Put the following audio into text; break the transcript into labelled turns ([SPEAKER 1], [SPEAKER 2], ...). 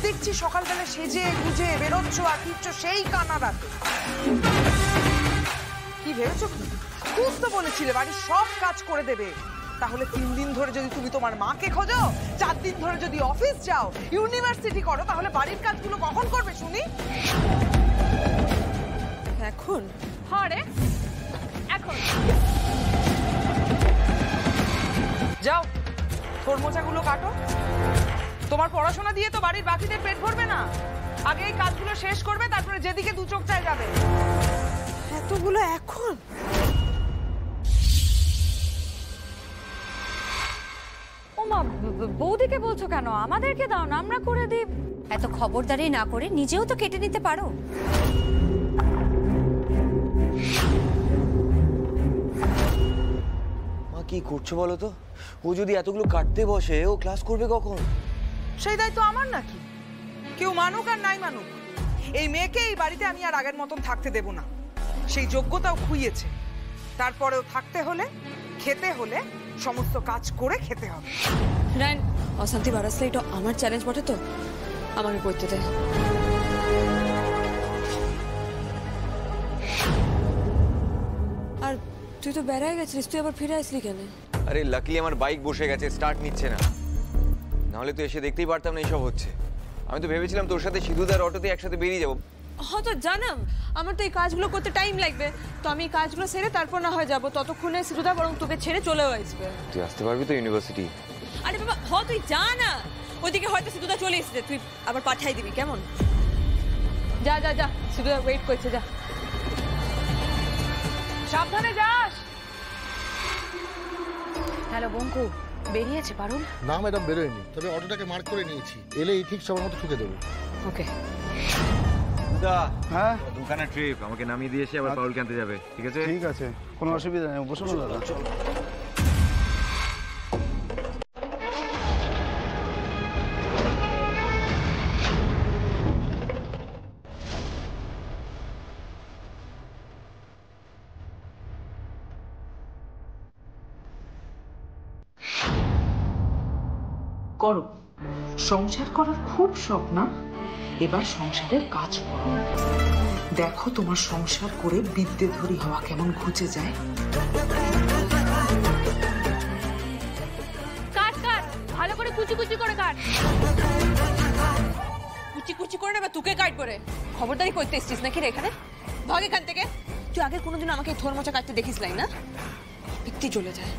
[SPEAKER 1] দেখছি সকালবেলা সেজে গুজে বেরোচ্ছ আর ফিরছ সেই কানাডাতে। কি ভেবেছো কি? খুব তো বলেছিলে বাড়ির সব কাজ করে দেবে। তাহলে 3 দিন ধরে যদি তুমি তোমার মাকে খোঁজো, 4 দিন ধরে যদি অফিস যাও, ইউনিভার্সিটি করো, তাহলে বাড়ির কাজগুলো কখন করবে শুনি?
[SPEAKER 2] এখন?
[SPEAKER 1] হ্যাঁ রে, এখন যাও কর্মচাগুলো কাটো। তোমার পড়াশোনা দিয়ে তো বাড়ির বাকিদের পেট ভরবে না। আগে এই কাজগুলো শেষ করবে, তারপরে যেদিকে দু চোখ চায় যাবে।
[SPEAKER 2] এতগুলো এখন?
[SPEAKER 3] ও মা, বৌদিকে বলছো কেন? আমাদেরকে দাও না, আমরা করে দিই।
[SPEAKER 4] এত খবরদারি না করে নিজেও তো কেটে নিতে পারো।
[SPEAKER 5] মা কি করছো বলো তো? ও যদি এতগুলো কাটতে বসে, ও ক্লাস করবে কখন?
[SPEAKER 1] সেই দায়িত্ব আমার নাকি? কেউ মানুক আর নাই মানুক, এই মেয়েকে এই বাড়িতে আমি আর আগের মতন থাকতে দেব না। সেই যোগ্যতাও খুইয়েছে। তারপরেও থাকতে হলে, খেতে হলে সমস্ত কাজ করে খেতে হবে।
[SPEAKER 2] রায়ন, অশান্তি বাড়াচ্ছে, এটা আমার চ্যালেঞ্জ বটে তো, আমাকে করতে দে। আর তুই তো বেড়ায় গেছিস, তুই আবার ফিরে আসলি কেন?
[SPEAKER 5] আরে লাকিলি আমার বাইক বসে গেছে, স্টার্ট নিচ্ছে না। নাহলে তো এসে দেখতেই পারতাম না এইসব হচ্ছে। আমি তো ভেবেছিলাম তোর সাথে সিধুদার অটোতে একসাথে বেরিয়ে যাবো।
[SPEAKER 2] হ্যাঁ তো জানাম, আমার তো এই কাজগুলো করতে টাইম লাগবে, তো আমি এই কাজগুলো সেরে তারপর না হয় যাবো। ততক্ষণে সিধুদা বরং তোকে ছেড়ে চলেও আসবে।
[SPEAKER 5] তুই আসতে পারবি তো ইউনিভার্সিটি?
[SPEAKER 2] আরে বাবা হ, তুই যা না, ওইদিকে হয়তো সিধুদা চলে এসেছে, তুই আবার পাঠাই দিবি কেমন? যা যা যা, সিধুদা ওয়েট করছে, যা।
[SPEAKER 1] সাবধানে যাস।
[SPEAKER 3] হ্যালো বঙ্কু, বেরিয়েছে পারুল?
[SPEAKER 6] না ম্যাডাম, বেরোয়নি, তবে অটোটাকে মার্ক করে নিয়েছি, এলেই ঠিক সময় মতো ঠুকে দেবো।
[SPEAKER 3] ওকে।
[SPEAKER 7] হ্যাঁ
[SPEAKER 5] দুখানা ট্রিপ আমাকে নামিয়ে দিয়ে এসে আবার পাউল আনতে যাবে, ঠিক আছে?
[SPEAKER 7] ঠিক আছে, কোনো অসুবিধা নেই, বসুন না দাদা।
[SPEAKER 8] করো, সংসার করার খুব শখ না? এবার সংসারের কাজ করো। দেখো তোমার সংসার করে বিদ্যেধরী হওয়া কেমন ঘুচে যায়।
[SPEAKER 3] কাট কাট, ভালো করে কুচি কুচি করে কাট।
[SPEAKER 2] কুচি কুচি করে নেবে, তোকে কাট করে খবরদারি করতে এসছিস নাকি রে এখানে? ভাগ এখান থেকে। তুই আগে কোনোদিন আমাকে থোর মোচা কাটতে দেখিস নাই না? পিত্তি চলে যায়।